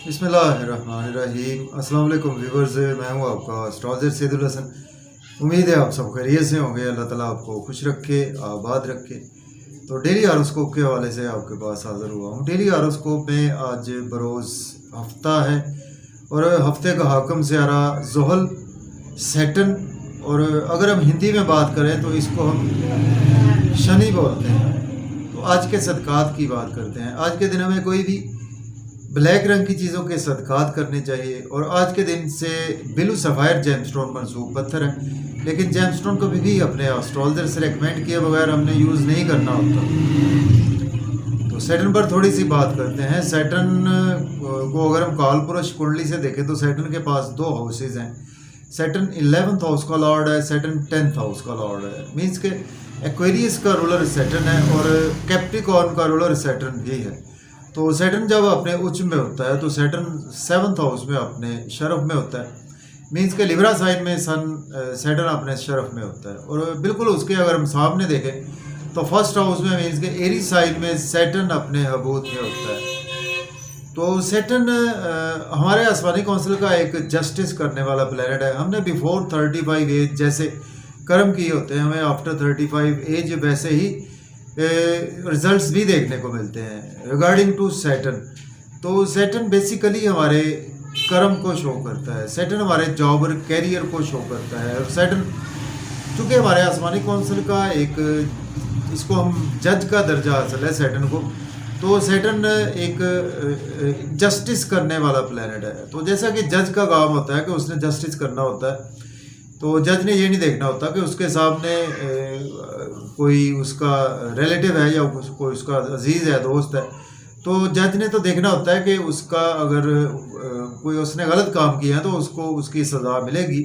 बिस्मिल्लाहिर्रहमानिर्रहीम। अस्सलाम वालेकुम व्यूवर्स, मैं हूं आपका एस्ट्रोलॉजर सैदुल हसन। उम्मीद है आप सब खैरियत से होंगे। अल्लाह ताला आपको खुश रखे, आबाद रखे। तो डेली हारोस्कोप के हवाले से आपके पास हाज़िर हुआ हूं। डेली हारोस्कोप में आज बरोज़ हफ्ता है और हफ्ते का हाकम सियारा ज़ुहल सैटर्न, और अगर हम हिंदी में बात करें तो इसको हम शनि बोलते हैं। तो आज के सदक़ात की बात करते हैं। आज के दिन हमें कोई भी ब्लैक रंग की चीज़ों के सदक़ात करने चाहिए। और आज के दिन से ब्लू सफ़ायर जेमस्टोन मंसूब पत्थर है, लेकिन जेमस्टोन को भी अपने एस्ट्रोलॉजर से रेकमेंड किए बगैर हमने यूज़ नहीं करना होता। तो सैटर्न पर थोड़ी सी बात करते हैं। सैटर्न को अगर हम कालपुरुष कुंडली से देखें तो सैटर्न के पास दो हाउसेज हैं। सैटर्न 11th हाउस का लॉर्ड है, सैटर्न 10th हाउस का लॉर्ड है। मीन्स के एक्वेरियस का रूलर सैटर्न है और कैप्रिकॉर्न का रूलर सैटर्न भी है। तो सैटर्न जब अपने उच्च में होता है तो सैटर्न 7th हाउस में अपने शरफ में होता है। मीन्स के लिब्रा साइन में सैटर्न अपने शरफ में होता है। और बिल्कुल उसके अगर हम सामने देखें तो फर्स्ट हाउस में मीन्स के एरी साइन में सैटर्न अपने हबूत में होता है। तो सैटर्न हमारे आसमानी काउंसिल का एक जस्टिस करने वाला प्लैनेट है। हमने बिफोर 35 एज जैसे कर्म किए होते हैं, हमें आफ्टर 35 एज वैसे ही रिजल्ट्स भी देखने को मिलते हैं रिगार्डिंग टू सैटर्न। तो सैटर्न बेसिकली हमारे कर्म को शो करता है। सैटर्न हमारे जॉब और कैरियर को शो करता है। और सैटर्न चूँकि हमारे आसमानी काउंसिल का एक, इसको हम जज का दर्जा हासिल है सैटर्न को, तो सैटर्न एक जस्टिस करने वाला प्लैनेट है। तो जैसा कि जज का काम होता है कि उसने जस्टिस करना होता है, तो जज ने ये नहीं देखना होता कि उसके सामने कोई उसका रिलेटिव है या कोई उसका अजीज़ है, दोस्त है। तो जज ने तो देखना होता है कि उसका अगर कोई उसने गलत काम किया है तो उसको उसकी सज़ा मिलेगी,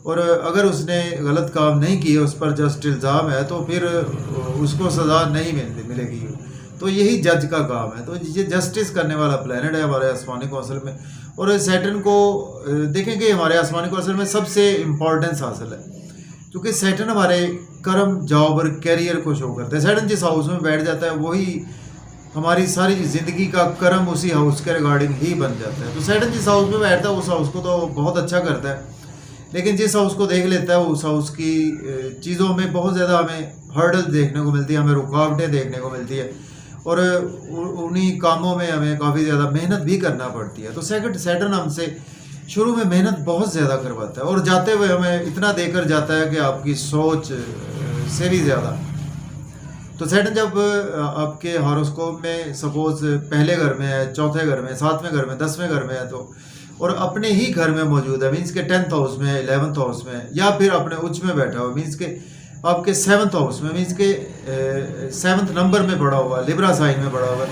और अगर उसने गलत काम नहीं किया, उस पर जस्ट इल्ज़ाम है, तो फिर उसको सज़ा नहीं मिलेगी। तो यही जज का काम है। तो ये जस्टिस करने वाला प्लैनेट है हमारे आसमानी काउंसिल में। और सैटर्न को देखेंगे हमारे आसमानी काउंसिल में सबसे इम्पोर्टेंस हासिल है, क्योंकि सैटर्न हमारे कर्म, जॉब और कैरियर को शो करता है। सैटर्न जिस हाउस में बैठ जाता है वही हमारी सारी ज़िंदगी का कर्म उसी हाउस के रिगार्डिंग ही बन जाता है। तो सैटर्न जिस हाउस में बैठता है उस हाउस को तो बहुत अच्छा करता है, लेकिन जिस हाउस को देख लेता है उस हाउस की चीज़ों में बहुत ज़्यादा हमें हर्डल देखने को मिलती है, हमें रुकावटें देखने को मिलती है, और उन्हीं कामों में हमें काफ़ी ज़्यादा मेहनत भी करना पड़ती है। तो सैटर्न हमसे शुरू में मेहनत बहुत ज़्यादा करवाता है और जाते हुए हमें इतना देकर जाता है कि आपकी सोच से भी ज़्यादा। तो सैटर्न जब आपके हॉरोस्कोप में सपोज पहले घर में है, चौथे घर में, 7वें घर में, 10वें घर में है, तो और अपने ही घर में मौजूद है, मीन्स के 10th हाउस में, 11th हाउस में, या फिर अपने उच्च में बैठा हुआ, मीन्स के आपके 7th हाउस में, मीन्स के 7th नंबर में पड़ा हुआ, लिब्रा साइन में पड़ा हुआ,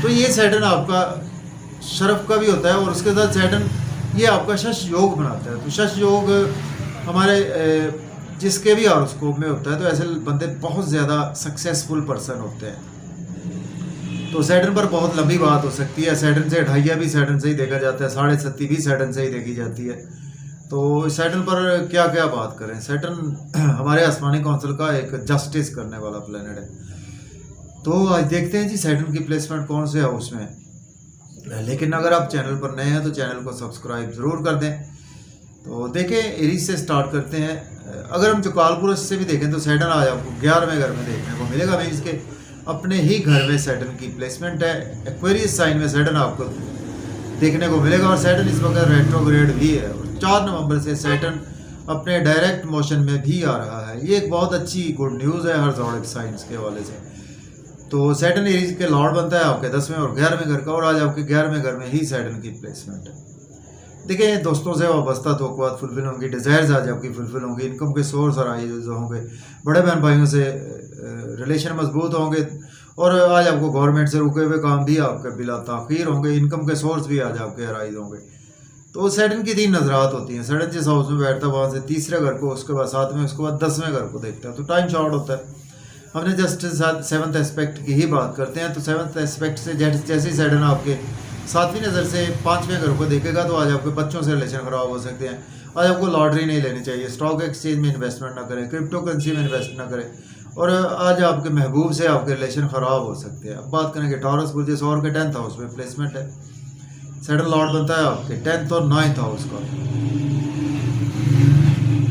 तो ये सैटर्न आपका शरफ का भी होता है। और उसके साथ सैटर्न ये आपका शश योग बनाता है। तो शश योग हमारे जिसके भी हॉरोस्कोप में होता है तो ऐसे बंदे बहुत ज़्यादा सक्सेसफुल पर्सन होते हैं। तो सैटर्न पर बहुत लंबी बात हो सकती है। सैटर्न से ढाइया भी सैटर्न से ही देखा जाता है, 7.5 भी सैटर्न से ही देखी जाती है। तो सैटर्न पर क्या क्या बात करें। सैटर्न हमारे आसमानी काउंसिल का एक जस्टिस करने वाला प्लैनेट है। तो आज देखते हैं जी सैटर्न की प्लेसमेंट कौन से हाउस में है। लेकिन अगर आप चैनल पर नए हैं तो चैनल को सब्सक्राइब ज़रूर कर दें। तो देखें, एरीज से स्टार्ट करते हैं। अगर हम जो कालपुरुष से भी देखें तो सैटर्न आज आपको 11वें घर में देखने को मिलेगा। मैं इसके अपने ही घर में सैटर्न की प्लेसमेंट है। एक्वेरियस साइन में सैटर्न आपको देखने को मिलेगा और सैटर्न इस वक्त रेट्रोग्रेड भी है। और 4 नवंबर से सैटर्न अपने डायरेक्ट मोशन में भी आ रहा है। ये एक बहुत अच्छी गुड न्यूज़ है हर ज़ोडिक साइंस के हवाले से। तो सैटर्न एरीज के लॉर्ड बनता है आपके 10वें और 11वें घर का, और आज आपके 11वें घर में ही सैटर्न की प्लेसमेंट है। देखिए, दोस्तों से वाबस्ता तो फुलफिल होंगी, डिज़ायर्स आज आपकी फुलफिल होंगी, इनकम के सोर्स और आइज होंगे, बड़े बहन भाइयों से रिलेशन मजबूत होंगे, और आज आपको गवर्नमेंट से रुके हुए काम भी आपके बिला ताख़ीर होंगे, इनकम के सोर्स भी आज आपके अराइज होंगे। तो सैटर्न की 3 नज़रात होती हैं। सैटर्न जिस हाउस में बैठता है वहाँ से तीसरे घर को, उसके बाद 7वें, उसके बाद 10वें घर को देखता है। तो टाइम शॉर्ट होता है। हमने जस्ट 7th एस्पेक्ट की ही बात करते हैं। तो 7th एस्पेक्ट से जैसे ही सैटर्न आपके 7वीं नज़र से 5वें घर को देखेगा तो आज आपके बच्चों से रिलेशन ख़राब हो सकते हैं। आज आपको लॉटरी नहीं लेनी चाहिए, स्टॉक एक्सचेंज में इन्वेस्टमेंट ना करें, क्रिप्टो करेंसी में इन्वेस्ट ना करें, और आज आपके महबूब से आपके रिलेशन ख़राब हो सकते हैं। अब बात करेंगे टॉरस बुर्ज, और के 10th हाउस में प्लेसमेंट है। सेटल लॉर्ड बनता है आपके 10th और 9th हाउस का।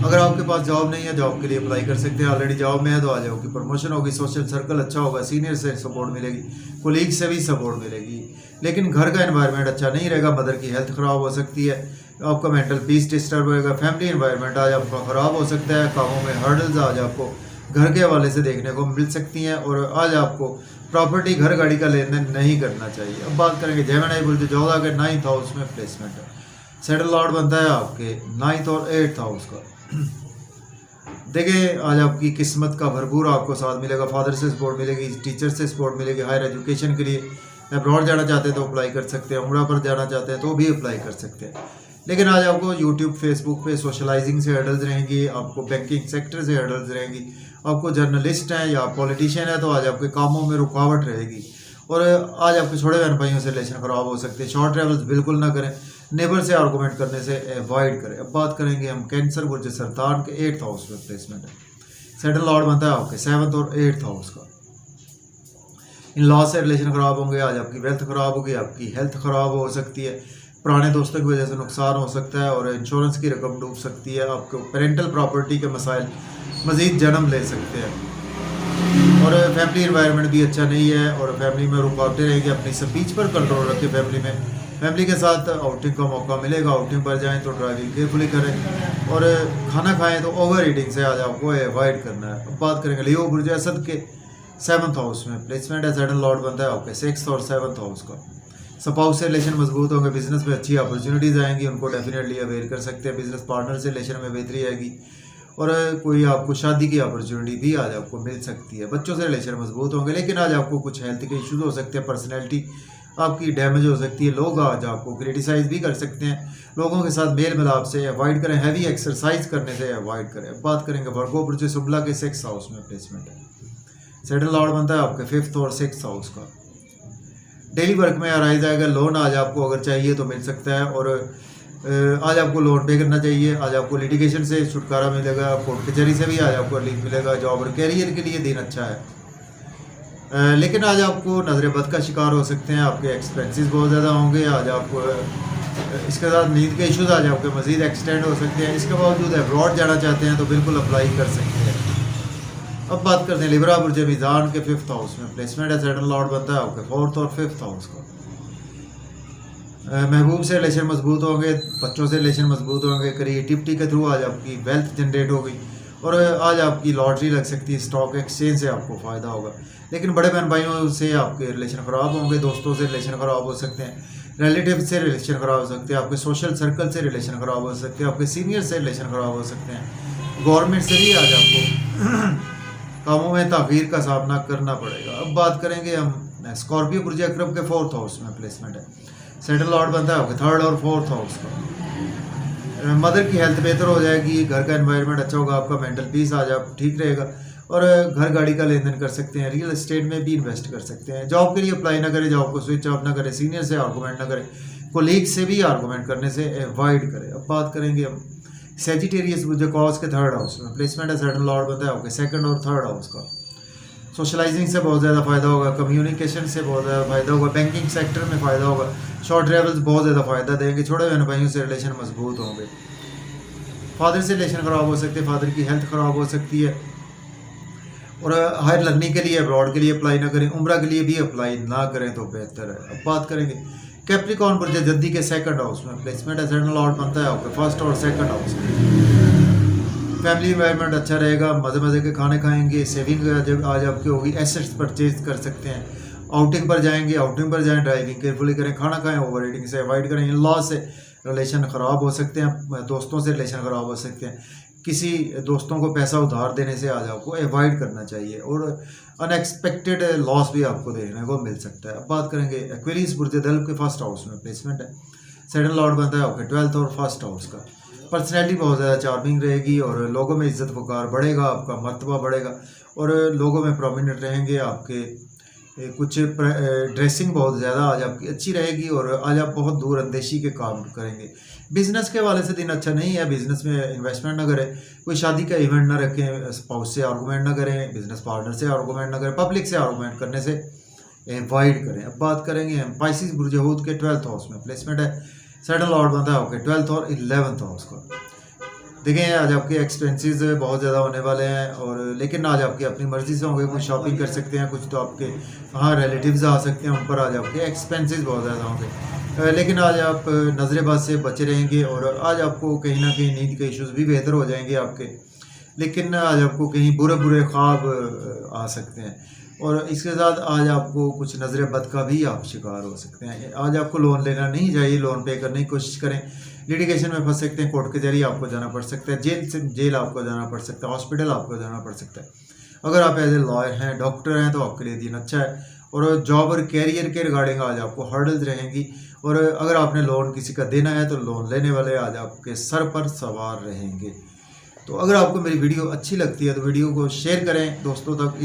अगर आपके पास जॉब नहीं है, जॉब के लिए अप्लाई कर सकते हैं। ऑलरेडी जॉब में है तो आ जाओगी, प्रमोशन होगी, सोशल सर्कल अच्छा होगा, सीनियर से सपोर्ट मिलेगी, कोलीग से भी सपोर्ट मिलेगी। लेकिन घर का एनवायरनमेंट अच्छा नहीं रहेगा, मदर की हेल्थ ख़राब हो सकती है, आपका मेंटल पीस डिस्टर्ब होएगा, फैमिली एनवायरनमेंट आज आपका ख़राब हो सकता है, कामों में हर्डल्स आज आपको घर के हवाले से देखने को मिल सकती हैं, और आज आपको प्रॉपर्टी घर गाड़ी का लेन देन नहीं करना चाहिए। अब बात करेंगे जेमिनी बुर्ज 14 के 9th हाउस में प्लेसमेंट है। सेटल लॉर्ड बनता है आपके 9th और 8th हाउस का। देखिए आज आपकी किस्मत का भरपूर आपको साथ मिलेगा, फादर से सपोर्ट मिलेगी, टीचर से सपोर्ट मिलेगी। हायर एजुकेशन के लिए अब्रॉड जाना चाहते हैं तो अप्लाई कर सकते हैं, उम्रा पर जाना चाहते हैं तो भी अप्लाई कर सकते हैं। लेकिन आज आपको यूट्यूब फेसबुक पे सोशलाइजिंग से हर्डल्स रहेंगी, आपको बैंकिंग सेक्टर से हर्डल्स रहेंगी, आपको जर्नलिस्ट हैं या पॉलिटिशियन है तो आज आपके कामों में रुकावट रहेगी, और आज आपके छोटे बहन भाइयों से रिलेशन ख़राब हो सकते हैं। शॉर्ट ट्रैवल्स बिल्कुल ना करें, नेबर से आर्गूमेंट करने से अवॉइड करें। अब बात करेंगे हम कैंसर बुर्ज सरतान के 8th हाउस में प्लेसमेंट है। सेटल लॉर्ड बनता है आपके 7th और 8th हाउस का। इन लॉ से रिलेशन ख़राब होंगे, आज आपकी वेल्थ ख़राब होगी, आपकी हेल्थ ख़राब हो सकती है, पुराने दोस्तों की वजह से नुकसान हो सकता है, और इंश्योरेंस की रकम डूब सकती है, आपको पेरेंटल प्रॉपर्टी के मसाइल मज़ीद जन्म ले सकते हैं, और फैमिली एनवायरनमेंट भी अच्छा नहीं है, और फैमिली में रुकावटें रहेंगी। अपनी स्पीच पर कंट्रोल रखें। फैमिली के साथ आउटिंग का मौका मिलेगा, आउटिंग पर जाएं तो ड्राइविंग केयरफुली करें, और खाना खाएं तो ओवर ईटिंग से आज आपको अवॉइड करना है। अब बात करेंगे लियो बुर्ज असद के 7th हाउस में प्लेसमेंट है। सेटल लॉर्ड बनता है आपके 6th और 7th हाउस का। स्पाउस से रिलेशन मजबूत होंगे, बिजनेस में अच्छी अपॉर्चुनिटीज़ आएंगी, उनको डेफिनेटली अवेयर कर सकते हैं। बिजनेस पार्टनर से रिलेशन में बेहतरी आएगी, और कोई आपको शादी की अपॉर्चुनिटी भी आज आपको मिल सकती है। बच्चों से रिलेशन मजबूत होंगे, लेकिन आज आपको कुछ हेल्थ के इश्यूज हो सकते हैं, पर्सनैलिटी आपकी डैमेज हो सकती है, लोग आज आपको क्रिटिसाइज भी कर सकते हैं। लोगों के साथ मेल मिलाप से अवॉइड करें, हैवी एक्सरसाइज करने से अवॉइड करें। अब बात करेंगे वर्गो बुर्ज शुक्ला के 6th हाउस में प्लेसमेंट है। सेटल लॉर्ड बनता है आपके 5th और 6th हाउस का। डेली वर्क में अराइज आएगा, लोन आज आपको अगर चाहिए तो मिल सकता है, और आज आपको लोन पे करना चाहिए। आज आपको लिटिगेशन से छुटकारा मिलेगा, कोर्ट कचहरी से भी आज आपको रिलीफ मिलेगा। जॉब और कैरियर के लिए दिन अच्छा है, लेकिन आज आपको नजर बद का शिकार हो सकते हैं, आपके एक्सपेंसेस बहुत ज़्यादा होंगे। आज आपको इसके साथ नींद के इश्यूज आज आपके मज़ीद एक्सटेंड हो सकते हैं। इसके बावजूद अब्रॉड जाना चाहते हैं तो बिल्कुल अप्लाई कर सकते हैं। अब बात करते हैं लिब्रा बुर्ज मीज़ान के 5th हाउस में प्लेसमेंट है। सेटल लॉर्ड बनता है आपके 4th और 5th हाउस का। महबूब से रिलेशन मजबूत होंगे, बच्चों से रिलेशन मजबूत होंगे, क्रिएटिविटी के थ्रू आज आपकी वेल्थ जनरेट होगी, और आज आपकी लॉटरी लग सकती है, स्टॉक एक्सचेंज से आपको फ़ायदा होगा। लेकिन बड़े बहन भाइयों से आपके रिलेशन ख़राब होंगे, दोस्तों से रिलेशन ख़राब हो सकते हैं, रिलेटिव से रिलेशन ख़राब हो सकते हैं, आपके सोशल सर्कल से रिलेशन ख़राब हो सकते हैं, आपके सीनियर से रिलेशन ख़राब हो सकते हैं। गवर्नमेंट से भी आज आपको कामों में ताख़ीर का सामना करना पड़ेगा। अब बात करेंगे हम स्कॉर्पियो बुर्ज अकरब के 4th हाउस में प्लेसमेंट है। सेटल लॉर्ड बनता है आपके 3rd और 4th हाउस का। मदर की हेल्थ बेहतर हो जाएगी, घर का एनवायरनमेंट अच्छा होगा, आपका मेंटल पीस आज आप ठीक रहेगा, और घर गाड़ी का लेन देन कर सकते हैं, रियल एस्टेट में भी इन्वेस्ट कर सकते हैं। जॉब के लिए अप्लाई ना करें, जॉब को स्विच ऑफ ना करें, सीनियर से आर्गूमेंट ना करें, कोलीग से भी आर्गूमेंट करने से अवॉइड करें। अब बात करेंगे हम सेजिटेरियस बुर्ज कॉज के 3rd हाउस में प्लेसमेंट है। सेटल लॉर्ड बनता है आपके 2nd और 3rd हाउस का। सोशलाइजिंग से बहुत ज़्यादा फ़ायदा होगा, कम्युनिकेशन से बहुत ज़्यादा फ़ायदा होगा, बैंकिंग सेक्टर में फ़ायदा होगा, शॉर्ट ट्रैवल्स बहुत ज़्यादा फ़ायदा देंगे, छोटे बहन भाइयों से रिलेशन मजबूत होंगे। फादर से रिलेशन ख़राब हो सकते हैं, फादर की हेल्थ ख़राब हो सकती है, और हायर लर्निंग के लिए अब्रॉड के लिए अप्लाई ना करें, उम्रा के लिए भी अप्लाई ना करें तो बेहतर है। अब बात करेंगे कैप्रिकॉर्न बुर्ज जद्दी के 2nd हाउस में प्लेसमेंट है। सेटल लॉर्ड बनता है आपके 1st और 2nd हाउस में। फैमिली एनवायरनमेंट अच्छा रहेगा, मज़े मज़े के खाने खाएंगे, सेविंग जब आज आपकी होगी, एसेट्स परचेज कर सकते हैं, आउटिंग पर जाएंगे, आउटिंग पर जाएं, ड्राइविंग केयरफुली करें, खाना खाएं, ओवर ईटिंग से अवॉइड करें। इन लॉ से रिलेशन ख़राब हो सकते हैं, दोस्तों से रिलेशन ख़राब हो सकते हैं, किसी दोस्तों को पैसा उधार देने से आज आपको अवॉइड करना चाहिए, और अनएक्सपेक्टेड लॉस भी आपको देखने को मिल सकता है। अब बात करेंगे एक्वेरियस बुर्ज दल्ब के 1st हाउस में प्लेसमेंट है। सेटल लॉर्ड बनता है आपके 12th और 1st हाउस का। पर्सनैलिटी बहुत ज़्यादा चार्मिंग रहेगी, और लोगों में इज्जत वक़ार बढ़ेगा, आपका मर्तबा बढ़ेगा, और लोगों में प्रोमिनेंट रहेंगे। आपके कुछ ड्रेसिंग बहुत ज़्यादा आज आपकी अच्छी रहेगी, और आज आप बहुत दूर अंदेशी के काम करेंगे। बिज़नेस के हवाले से दिन अच्छा नहीं है, बिज़नेस में इन्वेस्टमेंट ना करें, कोई शादी का इवेंट ना रखें, स्पाउस से आर्गूमेंट ना करें, बिज़नेस पार्टनर से आर्गूमेंट ना करें, पब्लिक से आर्गूमेंट करने से अवॉइड करें। अब बात करेंगे हम पाइसिस बुर्ज हूत के 12th हाउस में प्लेसमेंट है, सेटल लॉर्ड बनता है आपके 12th और 11th हाउस का। देखें आज आपके एक्सपेंसेस बहुत ज़्यादा होने वाले हैं, और लेकिन आज आपकी अपनी मर्ज़ी से होंगे, कुछ शॉपिंग कर सकते हैं, कुछ तो आपके हाँ रिलेटिव्स आ सकते हैं, उन पर आज आपके एक्सपेंसेस बहुत ज़्यादा होंगे। लेकिन आज आप नज़रेबाज से बचे रहेंगे, और आज आपको कहीं ना कहीं नींद के इश्यूज़ भी बेहतर हो जाएंगे आपके। लेकिन आज आपको कहीं बुरे बुरे ख्वाब आ सकते हैं, और इसके साथ आज आपको कुछ नज़र बद का भी आप शिकार हो सकते हैं। आज आपको लोन लेना नहीं चाहिए, लोन पे करने की कोशिश करें, लिटिगेशन में फंस सकते हैं, कोर्ट के जरिए आपको जाना पड़ सकता है, जेल आपको जाना पड़ सकता है, हॉस्पिटल आपको जाना पड़ सकता है। अगर आप एज ए लॉयर हैं, डॉक्टर हैं, तो आपके लिए दिन अच्छा है। और जॉब और कैरियर के रिगार्डिंग आज आपको हर्डल्स रहेंगी, और अगर आपने लोन किसी का देना है तो लोन लेने वाले आज आपके सर पर सवार रहेंगे। तो अगर आपको मेरी वीडियो अच्छी लगती है तो वीडियो को शेयर करें दोस्तों तक।